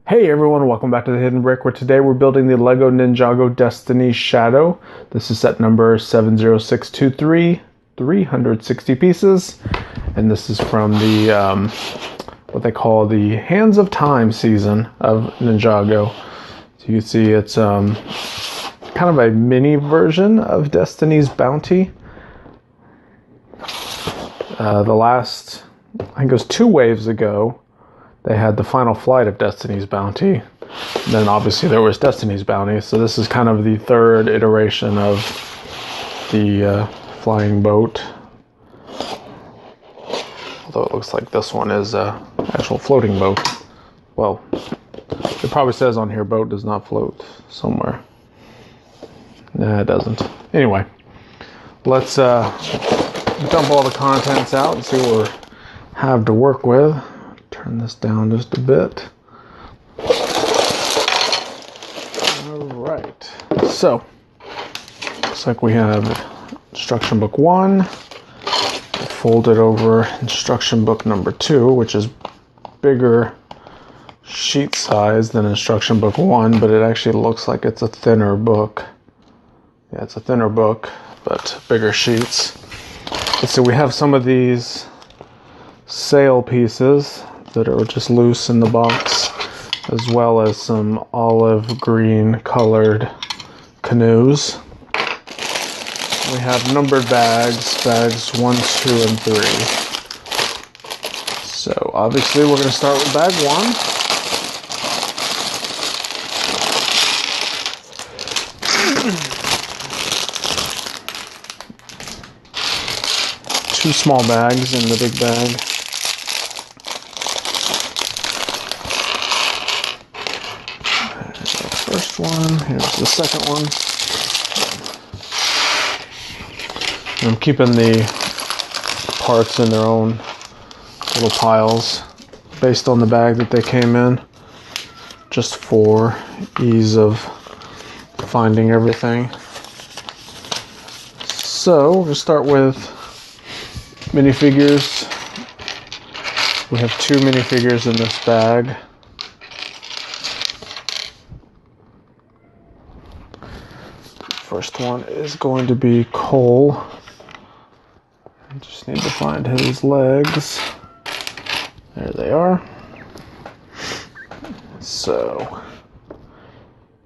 Hey everyone, welcome back to the Hidden Brick, where today we're building the LEGO Ninjago Destiny Shadow. This is set number 70623, 360 pieces, and this is from the, what they call the Hands of Time season of Ninjago. So you can see it's kind of a mini version of Destiny's Bounty. The last, I think it was 2 waves ago, they had the final flight of Destiny's Bounty. And then obviously there was Destiny's Bounty. So this is kind of the 3rd iteration of the flying boat. Although it looks like this one is an actual floating boat. Well, it probably says on here boat does not float somewhere. Nah, it doesn't. Anyway, let's dump all the contents out and see what we have to work with. Turn this down just a bit. Alright, so looks like we have instruction book 1. Folded over instruction book number 2, which is bigger sheet size than instruction book 1, but it actually looks like it's a thinner book. Yeah, it's a thinner book, but bigger sheets. Let's see, we have some of these sail pieces that are just loose in the box, as well as some olive green colored canoes. We have numbered bags 1, 2, and 3. So obviously we're going to start with bag 1. Two small bags in the big bag. First one, here's the second one. And I'm keeping the parts in their own little piles based on the bag that they came in, just for ease of finding everything. So we're going to start with minifigures. We have 2 minifigures in this bag. First one is going to be Cole. I just need to find his legs. There they are. So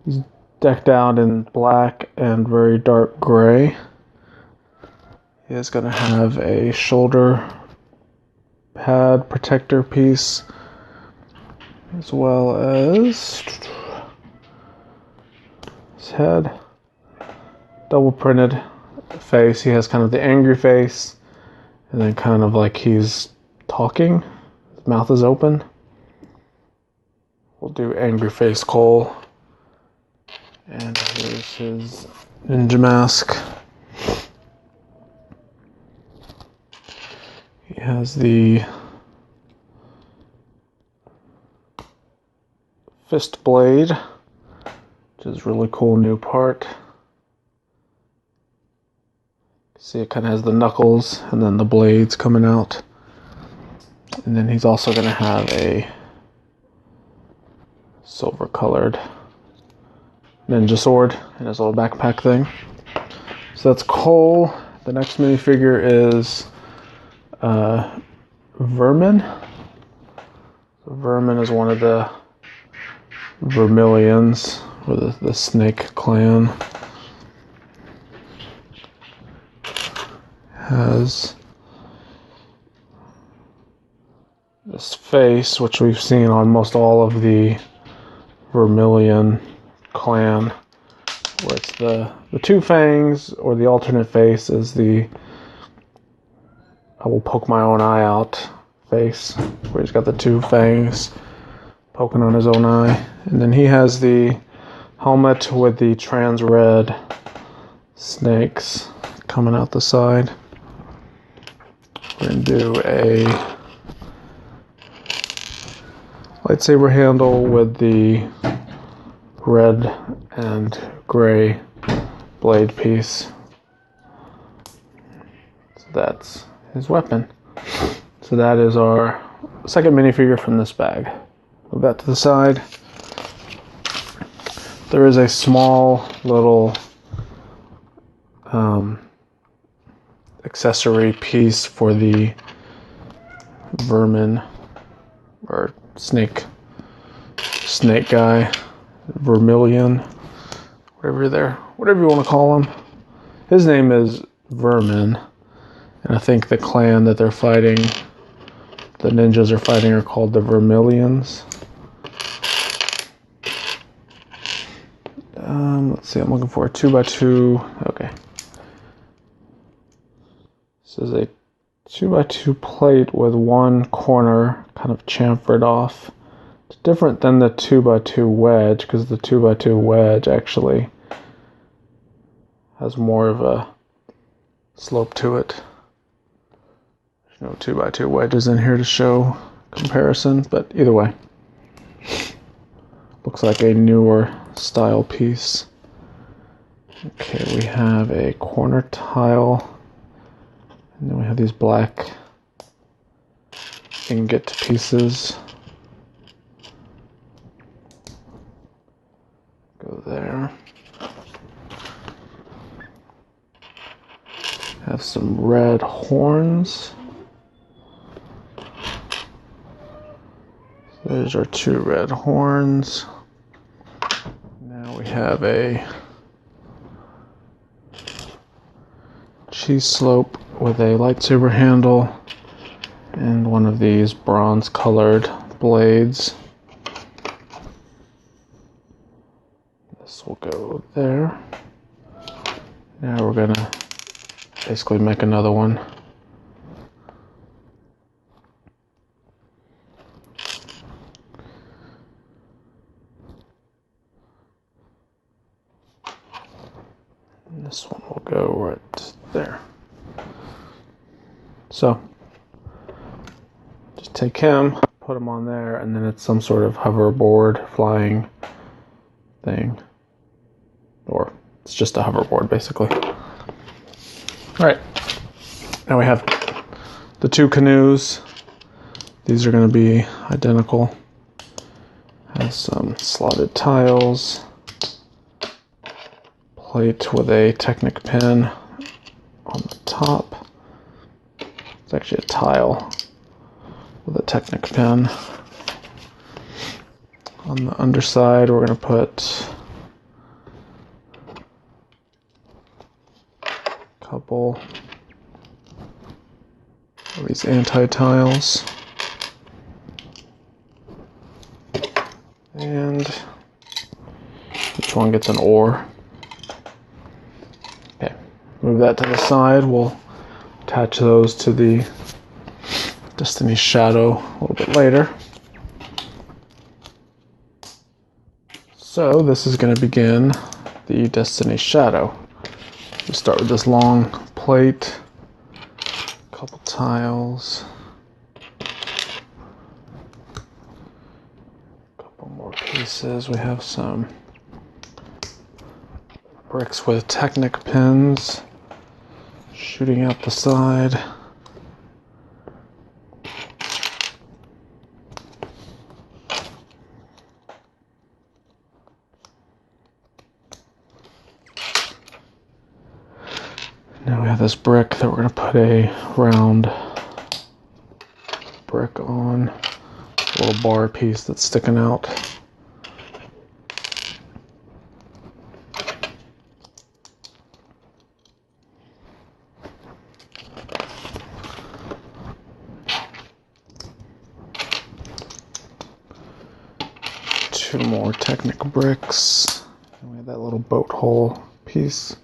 he's decked out in black and very dark gray. He is going to have a shoulder pad protector piece, as well as his head. Double printed face. He has kind of the angry face, and then kind of like he's talking. His mouth is open. We'll do angry face Cole. And here's his ninja mask. He has the fist blade, which is a really cool new part. See, it kind of has the knuckles and then the blades coming out. And then he's also going to have a silver colored ninja sword in his little backpack thing. So that's Cole. The next minifigure is Vermin. So Vermin is one of the Vermilions, or the Snake Clan. Has this face, which we've seen on most all of the Vermilion clan, where it's the 2 fangs, or the alternate face is the I will poke my own eye out face, where he's got the 2 fangs poking on his own eye. And then he has the helmet with the trans red snakes coming out the side. We're going to do a lightsaber handle with the red and gray blade piece. So that's his weapon. So that is our second minifigure from this bag. Move that to the side. there is a small little accessory piece for the vermin or snake guy, vermilion, whatever you want to call him. His name is Vermin, and I think the clan that they're fighting, the ninjas are fighting, are called the Vermilions. Let's see, I'm looking for a 2x2. Okay. This is a 2x2 plate with one corner kind of chamfered off. It's different than the 2x2 wedge, because the 2x2 wedge actually has more of a slope to it. There's no 2x2 wedges in here to show comparison, but either way, looks like a newer style piece. Okay, we have a corner tile, and then we have these black ingot pieces. Go there. Have some red horns. There's our 2 red horns. Now we have a cheese slope with a lightsaber handle and one of these bronze colored blades. This will go there. Now we're gonna basically make another one. And this one will go right there. So just take him, put him on there, and then it's some sort of hoverboard flying thing. Or it's just a hoverboard basically. Alright, now we have the 2 canoes. These are going to be identical. Has some slotted tiles. Plate with a Technic pin on the top. It's actually a tile with a Technic pin. On the underside, we're going to put a couple of these anti-tiles. And each one gets an oar. Okay, move that to the side. We'll attach those to the Destiny Shadow a little bit later. So this is going to begin the Destiny Shadow. We start with this long plate, a couple tiles, a couple more pieces. We have some bricks with Technic pins shooting out the side. Now we have this brick that we're going to put a round brick on, a little bar piece that's sticking out. Two more Technic bricks. And we have that little boat hole piece.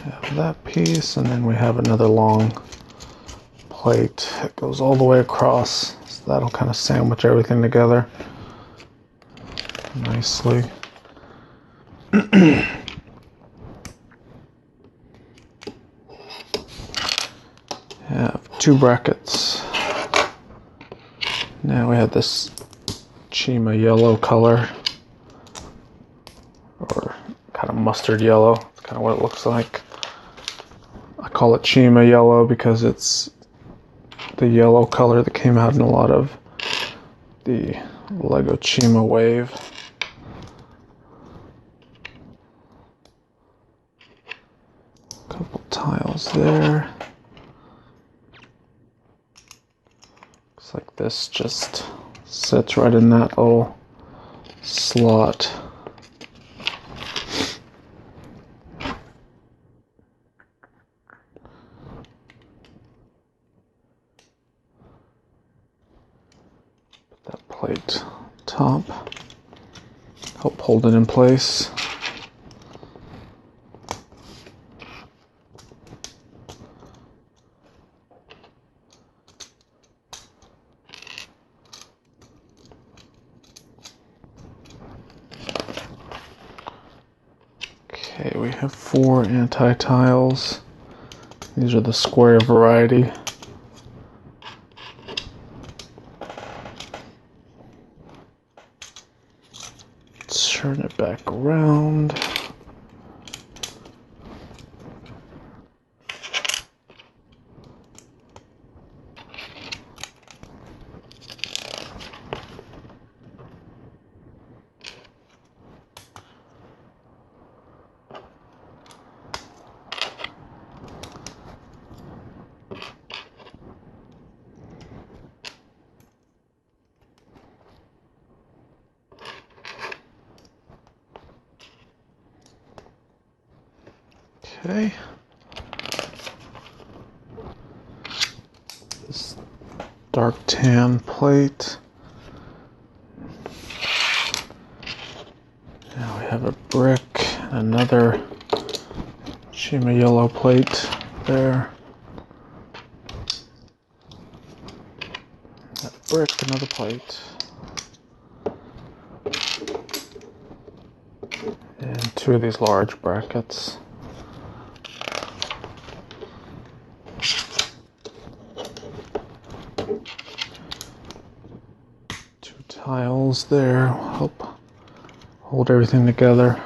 Have that piece, and then we have another long plate that goes all the way across. So that'll kind of sandwich everything together nicely. Have 2 brackets. Now we have this Chima yellow color, or kind of mustard yellow. It's kind of what it looks like. I call it Chima yellow because it's the yellow color that came out in a lot of the Lego Chima wave. Couple tiles there. Looks like this just sits right in that little slot. Put that plate top. Help hold it in place. Okay, we have 4 anti-tiles. These are the square variety. Let's turn it back around. Okay. This dark tan plate. Now we have a brick, another Chima yellow plate there. That brick, another plate. And 2 of these large brackets. Tiles there will help hold everything together.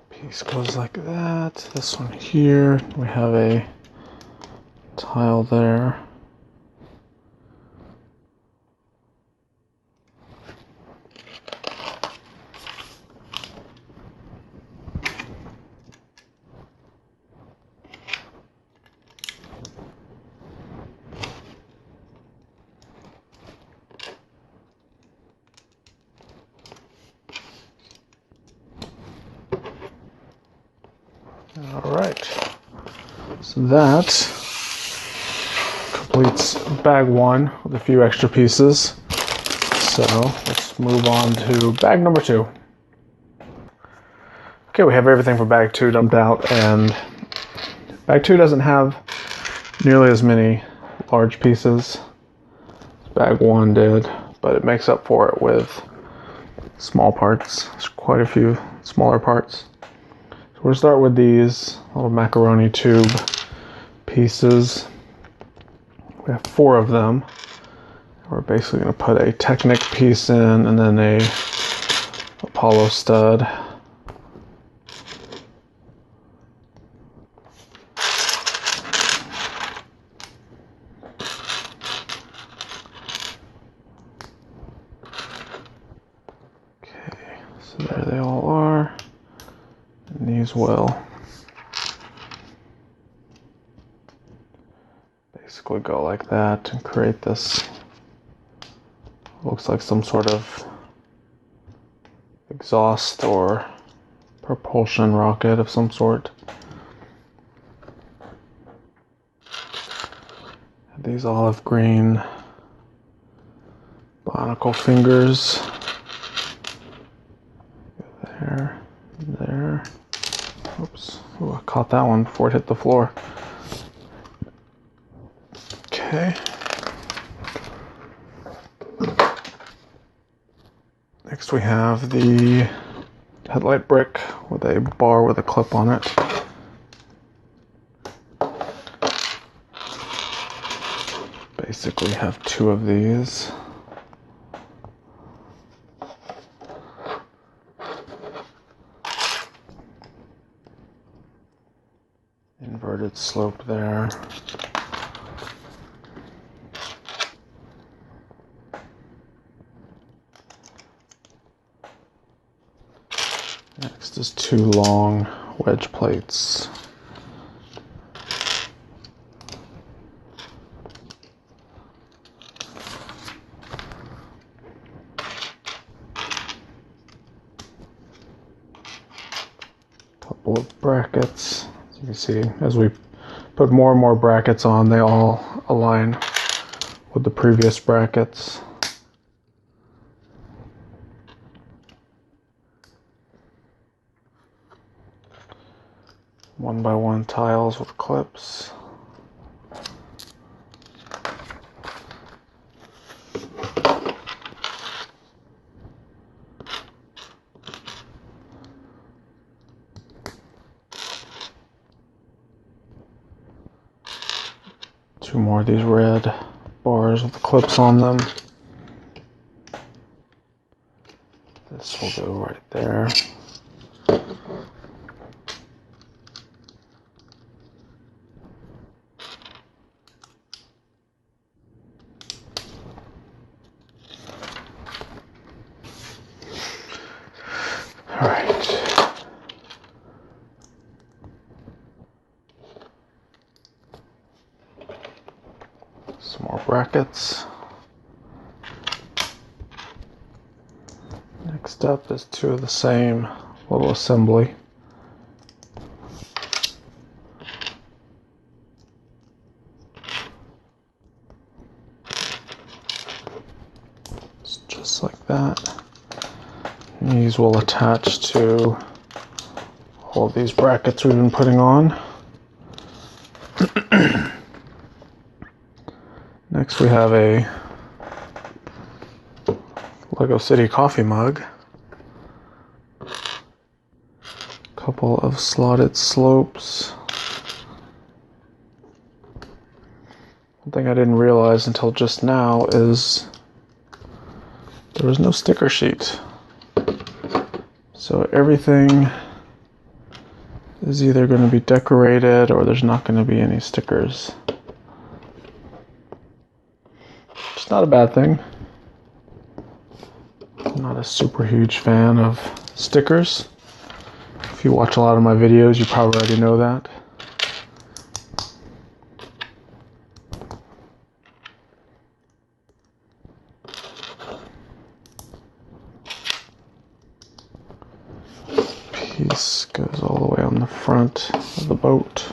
Piece goes like that. This one here, we have a tile there. All right, so that completes bag 1 with a few extra pieces. So let's move on to bag number 2. Okay, we have everything for bag 2 dumped out, and bag 2 doesn't have nearly as many large pieces as bag 1 did, but it makes up for it with small parts. There's quite a few smaller parts. We'll start with these little macaroni tube pieces. We have 4 of them. We're basically going to put a Technic piece in and then a Apollo stud. Okay, so there they all are. And these will basically go like that and create this, looks like some sort of exhaust or propulsion rocket of some sort. These olive green barnacle fingers. There, there. Oops. Ooh, I caught that one before it hit the floor. Okay. Next we have the headlight brick with a bar with a clip on it. Basically have two of these. Inverted slope there. Next is two long wedge plates. Couple of brackets. As you can see, as we put more and more brackets on, they all align with the previous brackets. One by one tiles with clips. Two more of these red bars with the clips on them. This will go right there. All right. Some more brackets. Next up is two of the same little assembly. It's just like that. These will attach to all of these brackets we've been putting on. Next we have a Lego City coffee mug. Couple of slotted slopes. One thing I didn't realize until just now is there was no sticker sheet. So everything is either going to be decorated or there's not going to be any stickers. It's not a bad thing. I'm not a super huge fan of stickers. If you watch a lot of my videos, you probably already know that. Piece goes all the way on the front of the boat.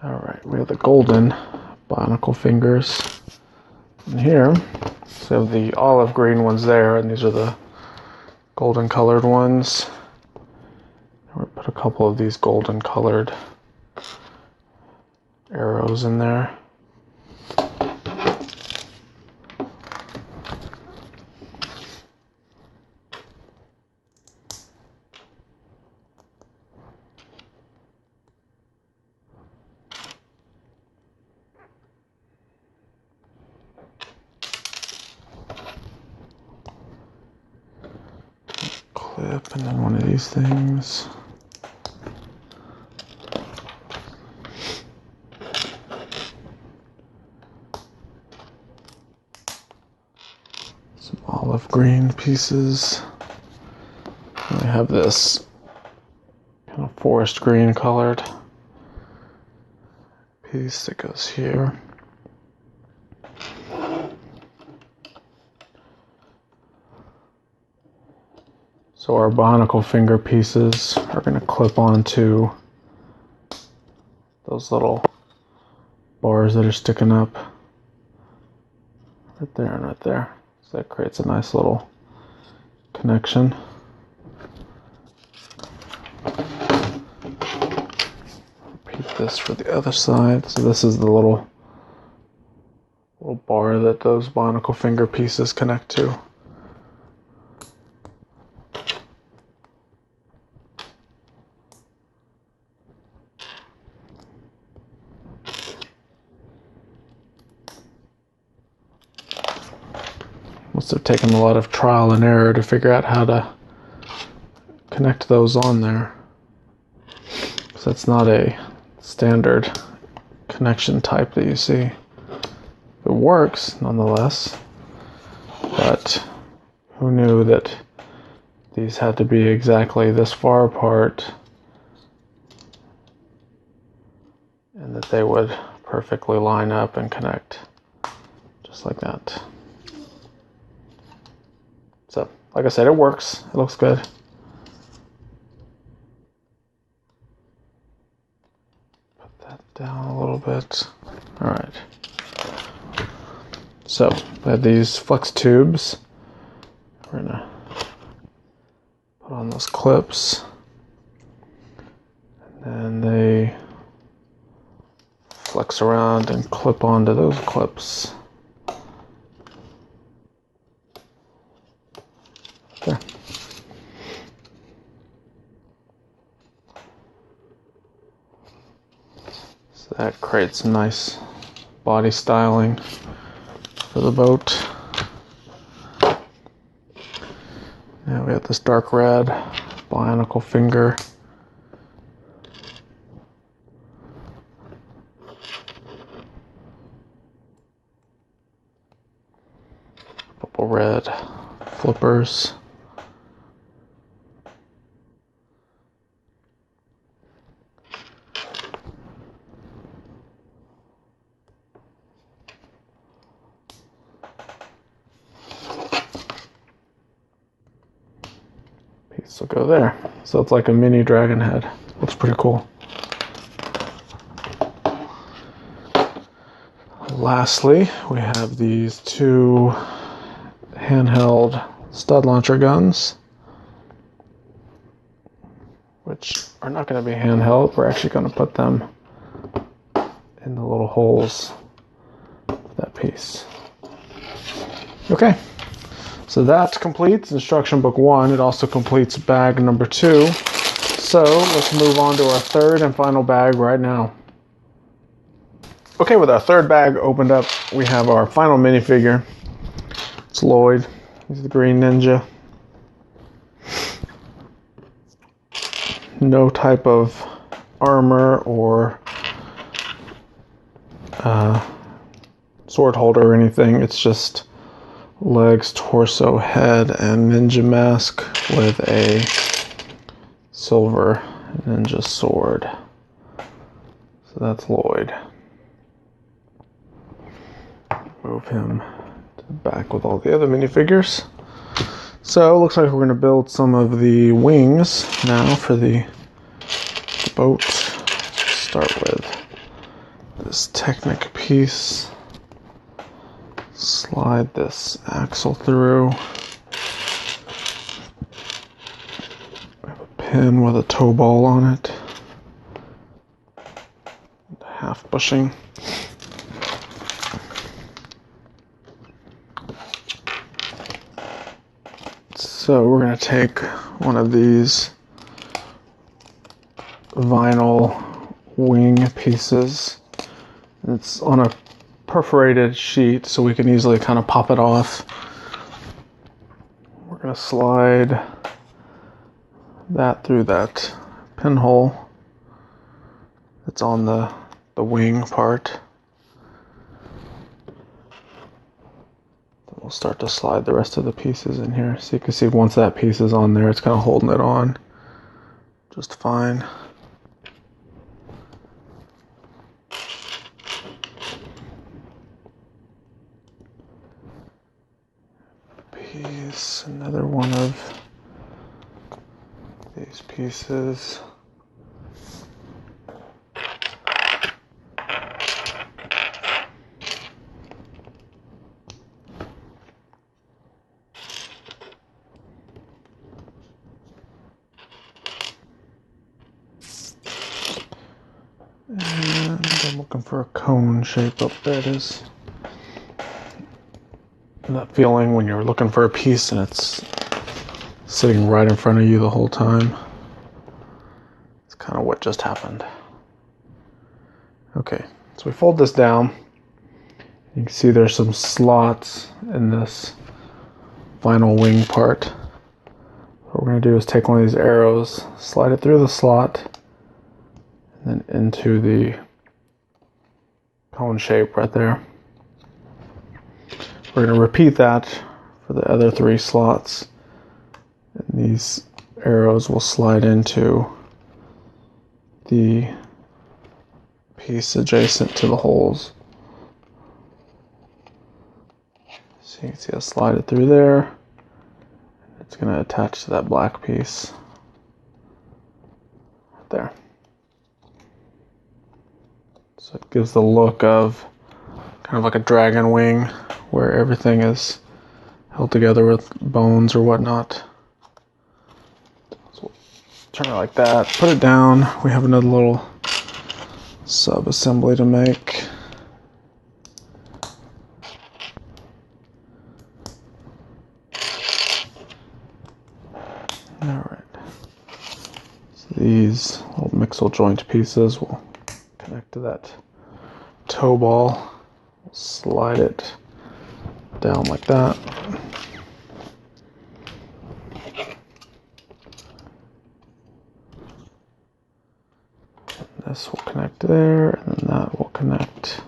Alright, we have the golden barnacle fingers in here. So the olive green ones there, and these are the golden colored ones. We'll put a couple of these golden colored arrows in there. Clip, and then one of these things. Some olive green pieces. And I have this kind of forest green colored piece that goes here. So our barnacle finger pieces are going to clip onto those little bars that are sticking up. Right there and right there. So that creates a nice little connection. Repeat this for the other side. So this is the little bar that those bionicle finger pieces connect to. Must have taken a lot of trial and error to figure out how to connect those on there. So that's not a standard connection type that you see. It works nonetheless, but who knew that these had to be exactly this far apart and that they would perfectly line up and connect just like that. So, like I said, it works. It looks good. Put that down a little bit. All right. So, I have these flex tubes. We're gonna put on those clips. And then they flex around and clip onto those clips. There. So that creates some nice body styling for the boat. Now we have this dark red bionicle finger. Purple red flippers. Piece will go there. So it's like a mini dragon head. Looks pretty cool. Lastly, we have these two handheld stud launcher guns, which are not going to be handheld. We're actually going to put them in the little holes of that piece. Okay, so that completes instruction book 1. It also completes bag number 2. So let's move on to our third and final bag right now. Okay, with our third bag opened up, we have our final minifigure. It's Lloyd. He's the green ninja. No type of armor or sword holder or anything. It's just legs, torso, head, and ninja mask with a silver ninja sword. So that's Lloyd. Move him to the back with all the other minifigures. So it looks like we're going to build some of the wings now for the boat. Start with this Technic piece. Slide this axle through. We have a pin with a tow ball on it. Half bushing. So we're going to take one of these vinyl wing pieces. It's on a perforated sheet so we can easily kind of pop it off. We're going to slide that through that pinhole that's on the wing part. We'll start to slide the rest of the pieces in here. So you can see once that piece is on there, it's kind of holding it on just fine. Piece, another one of these pieces. And I'm looking for a cone shape. Oh, there it is. And that feeling when you're looking for a piece and it's sitting right in front of you the whole time. It's kind of what just happened. Okay, so we fold this down. You can see there's some slots in this final wing part. What we're going to do is take one of these arrows, slide it through the slot, and then into the cone shape right there. We're going to repeat that for the other 3 slots. And these arrows will slide into the piece adjacent to the holes. So you can see I slide it through there. It's going to attach to that black piece right there. So it gives the look of kind of like a dragon wing where everything is held together with bones or whatnot. So we'll turn it like that, put it down. We have another little sub-assembly to make. Alright. So these little mixel joint pieces will connect to that toe ball. We'll slide it down like that. This will connect there, and then that will connect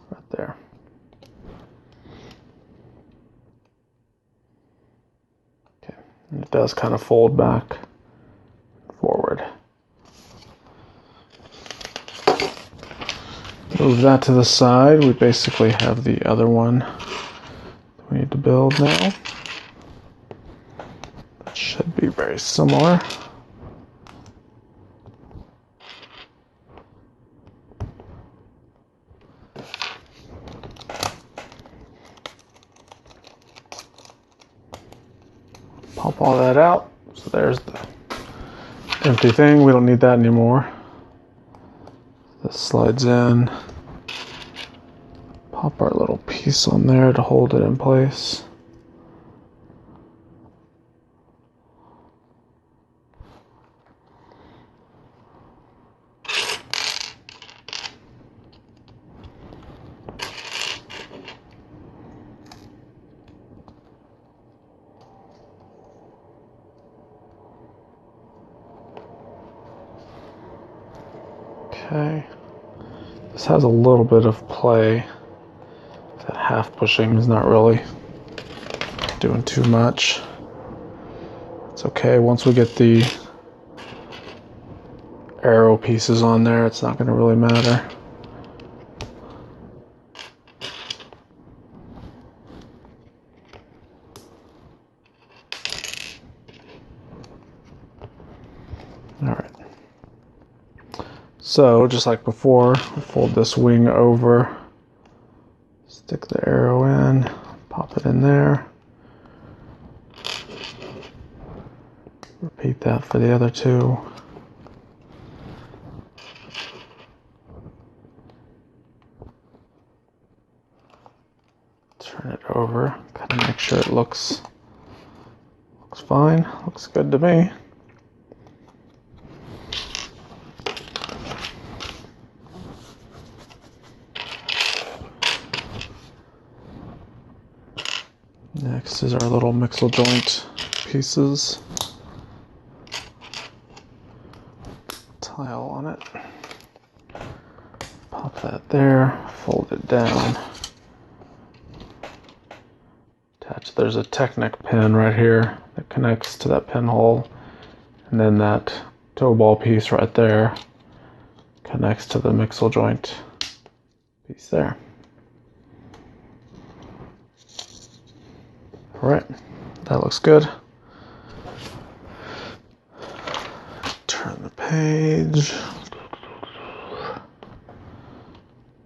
right there. Okay, and it does kind of fold back forward. Move that to the side. We basically have the other one that we need to build now. That should be very similar. Pop all that out. So there's the empty thing. We don't need that anymore. This slides in. Pop our little piece on there to hold it in place. Okay, this has a little bit of play. That half pushing is not really doing too much. It's okay, once we get the arrow pieces on there, it's not going to really matter. Alright. So, just like before, fold this wing over, stick the arrow in, pop it in there. Repeat that for the other 2. Turn it over, kind of make sure it looks fine, looks good to me. Next is our little mixel joint pieces. Tile on it. Pop that there, fold it down. Attach, there's a Technic pin right here that connects to that pinhole, and then that toe ball piece right there connects to the mixel joint piece there. Alright, that looks good. Turn the page.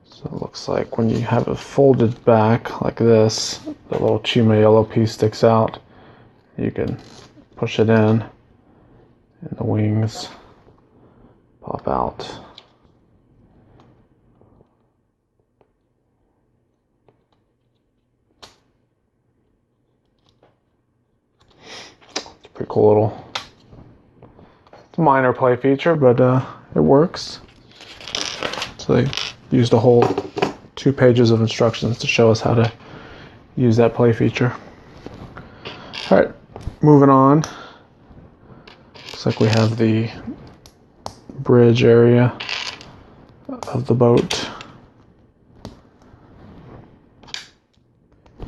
So it looks like when you have it folded back like this, the little Chima yellow piece sticks out. You can push it in, and the wings pop out pretty cool little minor play feature, but it works. So they used a whole 2 pages of instructions to show us how to use that play feature. All right, moving on. Looks like we have the bridge area of the boat. A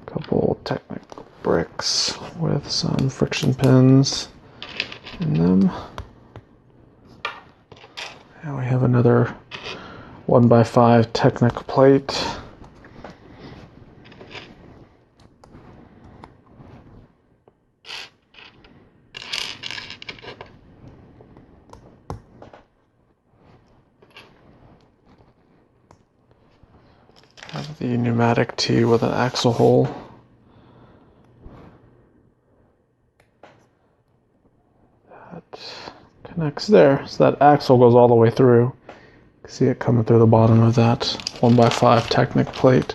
couple technical bricks with some friction pins in them. And we have another 1x5 Technic plate. Have the pneumatic tee with an axle hole. That connects there, so that axle goes all the way through. You can see it coming through the bottom of that 1x5 Technic plate.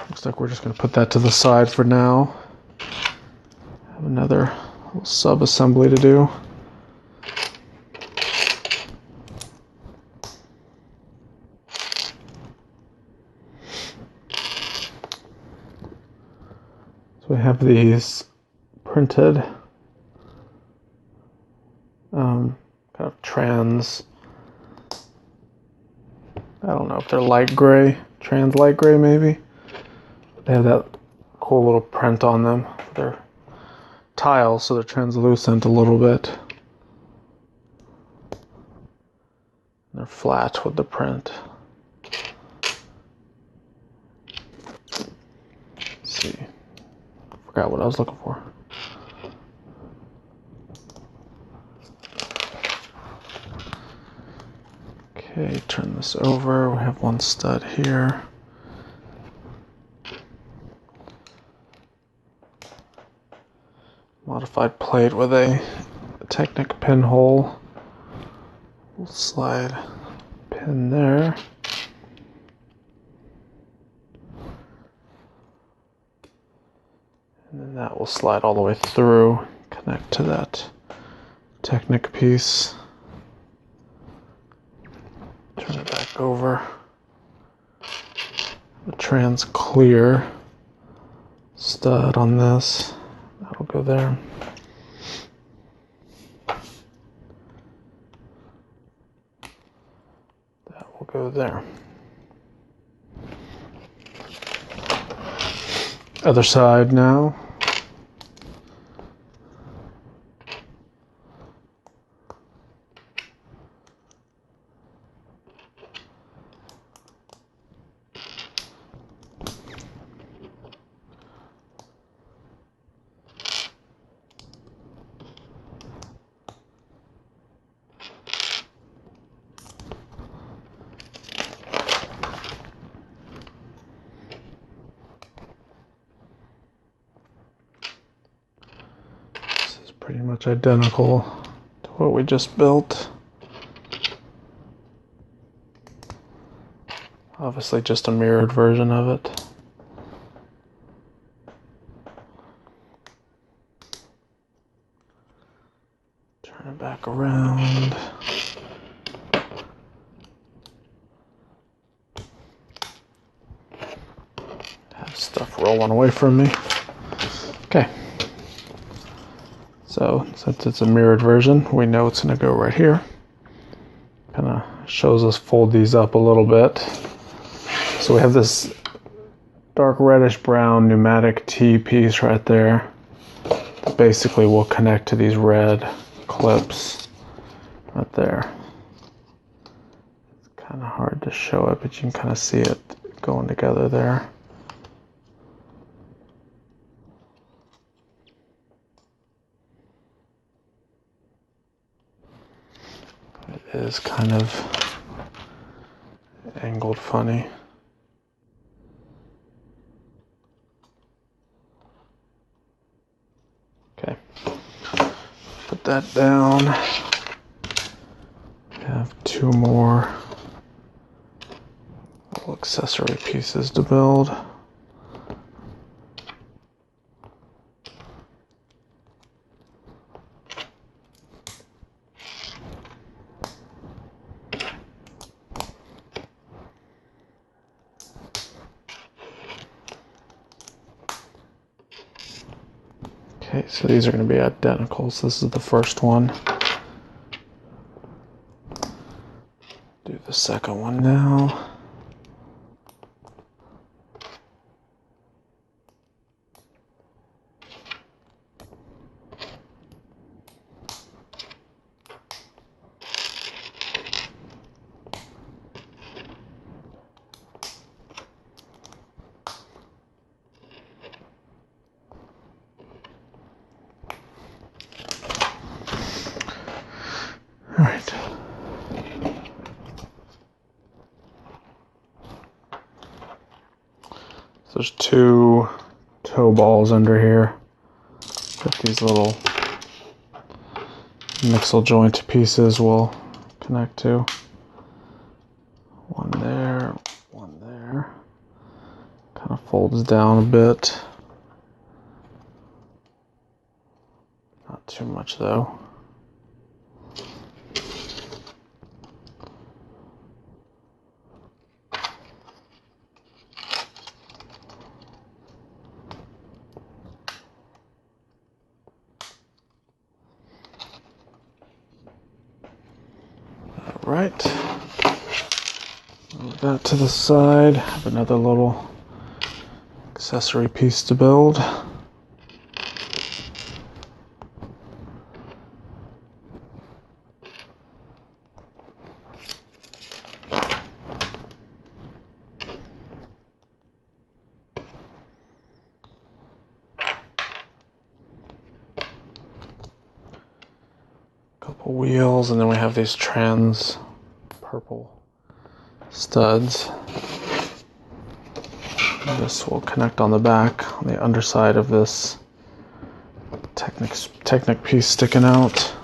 Looks like we're just going to put that to the side for now. Have another little sub-assembly to do. We have these printed kind of trans, I don't know if they're light gray, trans light gray maybe. They have that cool little print on them. They're tiles, so they're translucent a little bit. They're flat with the print. Let's see. Forgot what I was looking for. Okay, turn this over. We have one stud here. Modified plate with a Technic pinhole. We'll slide pin there. And then that will slide all the way through, connect to that Technic piece. Turn it back over. The trans clear stud on this, that'll go there. That will go there. Other side now. Pretty much identical to what we just built. Obviously just a mirrored version of it. Turn it back around. Have stuff rolling away from me. Okay. So since it's a mirrored version, we know it's going to go right here. Kind of shows us fold these up a little bit. So we have this dark reddish brown pneumatic T piece right there. That basically will connect to these red clips right there. It's kind of hard to show it, but you can kind of see it going together there. It is kind of angled funny. Okay, put that down. We have 2 more little accessory pieces to build. Okay, so these are going to be identical. So this is the first one. Do the second one now. All right. So there's two toe balls under here that these little mixel joint pieces will connect to. One there, one there. Kind of folds down a bit. Not too much though. Right, move that to the side. Have another little accessory piece to build. Couple wheels, and then we have these trans purple studs. This will connect on the back, on the underside of this Technic piece sticking out.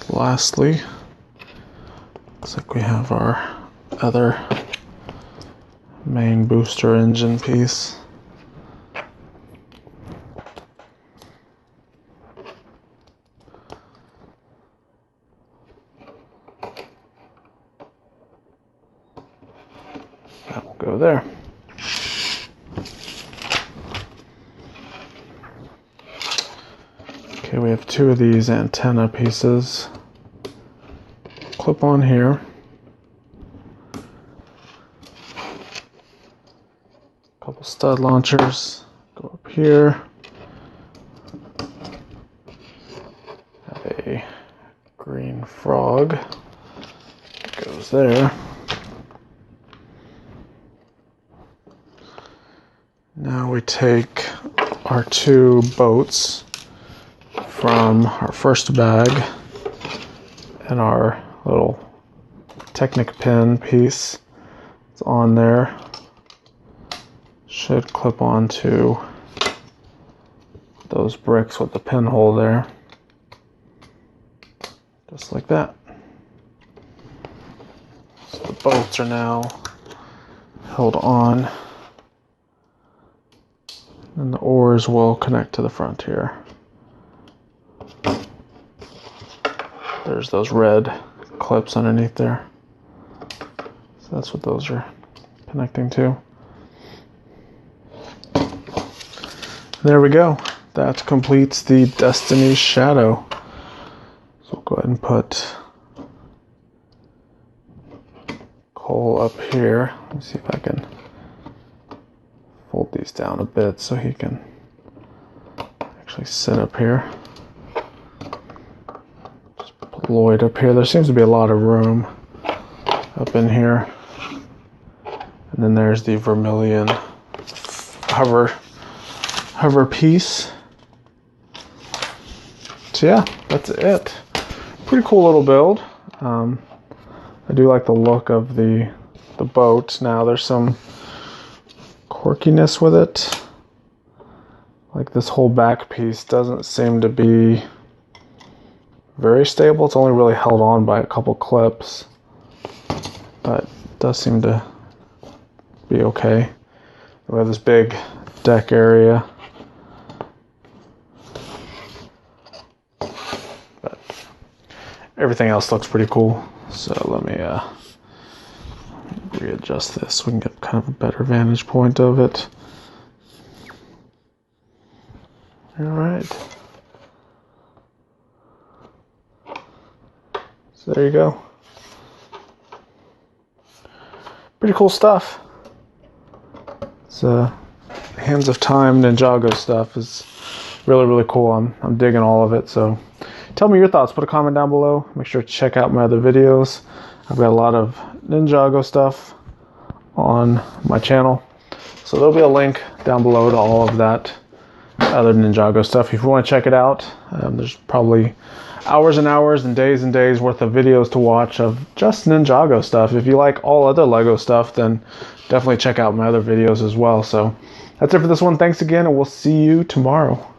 Lastly, looks like we have our other main booster engine piece. That will go there. Okay, we have two of these antenna pieces. Clip on here. Couple stud launchers. Go up here. Have a green frog. Goes there. Now we take our two boats from our first bag and our little Technic pin piece. It's on there. Should clip onto those bricks with the pinhole there. Just like that. So the bolts are now held on. And the oars will connect to the front here. There's those red clips underneath there. So that's what those are connecting to. There we go. That completes the Destiny Shadow. So we'll go ahead and put Cole up here. Let me see if I can fold these down a bit so he can actually sit up here. Just put Lloyd up here. There seems to be a lot of room up in here. And then there's the vermilion hover piece. So yeah, that's it. Pretty cool little build. I do like the look of the boat. Now there's some quirkiness with it. Like this whole back piece doesn't seem to be very stable. It's only really held on by a couple clips, but it does seem to be okay. We have this big deck area, but everything else looks pretty cool. So let me readjust this so we can get kind of a better vantage point of it. All right. So there you go. Pretty cool stuff. It's Hands of Time Ninjago stuff is really, really cool. I'm digging all of it. So tell me your thoughts. Put a comment down below. Make sure to check out my other videos. I've got a lot of Ninjago stuff on my channel. So there'll be a link down below to all of that other Ninjago stuff. If you want to check it out, there's probably hours and hours and days worth of videos to watch of just Ninjago stuff. If you like all other Lego stuff, then definitely check out my other videos as well. So that's it for this one. Thanks again, and we'll see you tomorrow.